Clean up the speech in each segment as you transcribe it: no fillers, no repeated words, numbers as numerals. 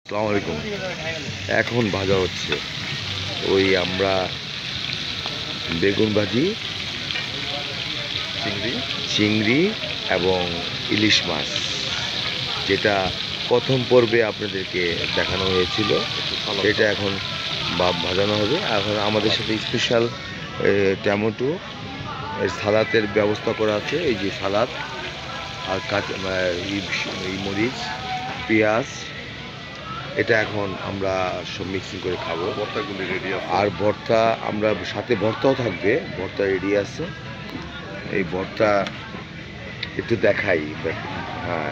আসসালামু আলাইকুম। এখন ভাজা হচ্ছে ওই আমরা বেগুন ভাজি, চিংড়ি এবং ইলিশ মাছ, যেটা প্রথম পর্বে আপনাদেরকে দেখানো হয়েছিল, এটা এখন ভাজানো হবে। এখন আমাদের সাথে স্পেশাল টমেটো সালাতের ব্যবস্থা করা আছে। এই যে সালাদ আর কাঁচা মরিচ, পেঁয়াজ, এটা এখন আমরা সব মিক্সিং করে খাবো। ভর্তাগুলি রেডি আছে, আর ভর্তা আমরা সাথে ভর্তাও থাকবে, ভর্তা রেডি আছে। এই ভর্তা একটু দেখাই। হ্যাঁ,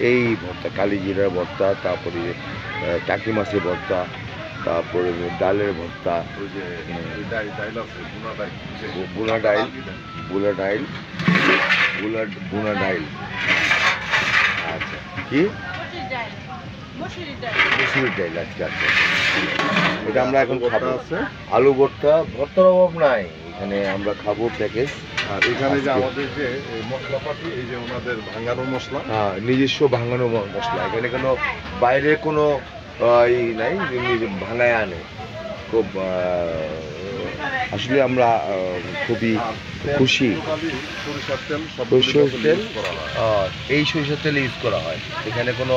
এই ভর্তা কালি জিরার ভর্তা, তারপরে টাকি মাছের ভর্তা, তারপরে ডালের ভর্তা, বুনা ডাইল, বুনা ডাইল। আচ্ছা, কি মুসুরির ডাইল? আচ্ছা আচ্ছা, এটা আমরা এখন খাবো। আলু ভর্তা, ভর্তার অভাব নাই এখানে, আমরা খাবো প্যাকেজ। আর এখানে যে আমাদের যে মশলাপাতি, এই যে ওনাদের ভাঙানো মশলা, হ্যাঁ, নিজস্ব ভাঙানো মশলা। এখানে কোনো বাইরের কোনো নাই, ভাঙায় আনে। খুব আসলে আমরা খুবই খুশি। সরিষার তেল, সরিষার তেল, এই সরিষার তেল ইউজ করা হয় এখানে, কোনো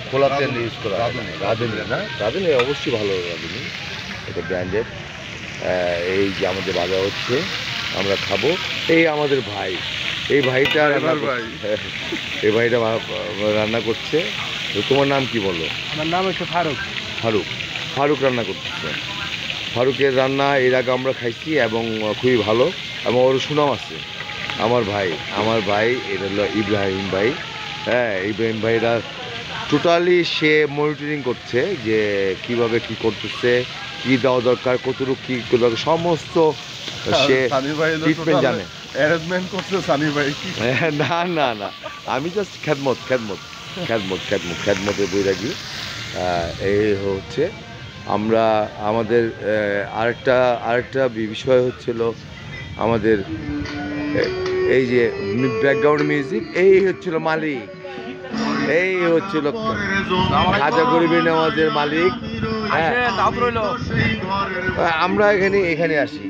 খোলা তেল ইউজ করা হয় না। রাঁধুনি না, রাঁধুনি অবশ্যই ভালো রাঁধুনি, এটা ব্র্যান্ডেড। এই যে আমাদের বাজার হচ্ছে, আমরা খাবো। এই আমাদের ভাই, এই ভাইটা এই ভাইটা রান্না করছে। তোমার নাম কি বলো? আমার নাম হচ্ছে ফারুক। ফারুক, ফারুক রান্না করতেছে। ফারুকের রান্না এর আগে আমরা খাইছি এবং খুবই ভালো, এবং ওর সুনাম আছে। আমার ভাই এটা হলো ইব্রাহিম ভাই। হ্যাঁ, ইব্রাহিম ভাইরা টোটালি সে মনিটরিং করছে যে কিভাবে কি করতেছে, কি দেওয়া দরকার, কতটুকু কি দরকার, সমস্ত সে ট্রিটমেন্ট জানে। অ্যারেঞ্জমেন্ট করছে সানি ভাই। না না না, আমি জাস্ট খ্যাতমতের বই রাখি। এই হচ্ছে আমরা আমাদের আরেকটা বিষয় হচ্ছিল আমাদের এই যে ব্যাকগ্রাউন্ড মিউজিক, এই হচ্ছিল মালিক, এই হচ্ছিল খাজা গরিবে নেওয়াজের মালিক। হ্যাঁ, আমরা এখানে আসি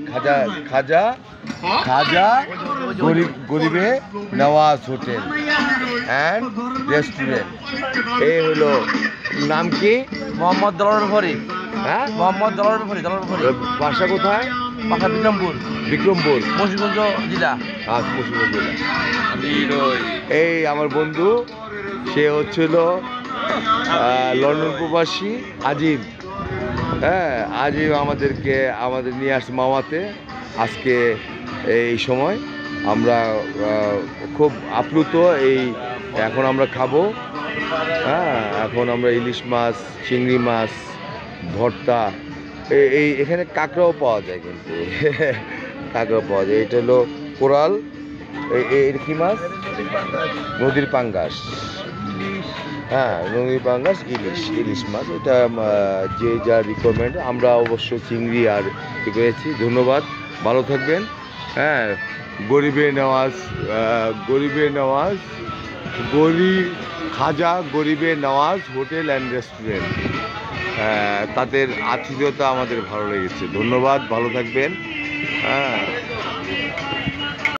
খাজা গরিবে নওয়াজ হোটেল অ্যান্ড রেস্টুরেন্ট। এই হলো নাম কি? মোহাম্মদ দলার ভরি। হ্যাঁ, মোহাম্মদ দলার ভরি। বাসা কোথায়? বাসা বিক্রমপুর, মুন্সিগঞ্জ জেলা। আচ্ছা, মুন্সিগঞ্জ জেলা। এই আমার বন্ধু, সে হচ্ছিল লন্ডন প্রবাসী আজিম। হ্যাঁ, আজিম আমাদের নিয়ে আসছে মামাতে আজকে। এই সময় আমরা খুব আপ্লুত। এখন আমরা খাবো। হ্যাঁ, এখন আমরা ইলিশ মাছ, চিংড়ি মাছ ভর্তা, এখানে কাঁকড়াও পাওয়া যায়, কিন্তু কাঁকড়াও পাওয়া যায়। এটা হলো কোরাল, এর কি মাছ? নদীর পাঙ্গাস। হ্যাঁ, নদীর পাঙ্গাস, ইলিশ মাছ। এটা যে যা রিকোয়ারমেন্ট, আমরা অবশ্য চিংড়ি আর পেয়েছি। ধন্যবাদ, ভালো থাকবেন। হ্যাঁ, খাজা গরিবে নওয়াজ হোটেল অ্যান্ড রেস্টুরেন্ট। তাদের আতিথেয়তা আমাদের ভালো লেগেছে। ধন্যবাদ, ভালো থাকবেন। হ্যাঁ।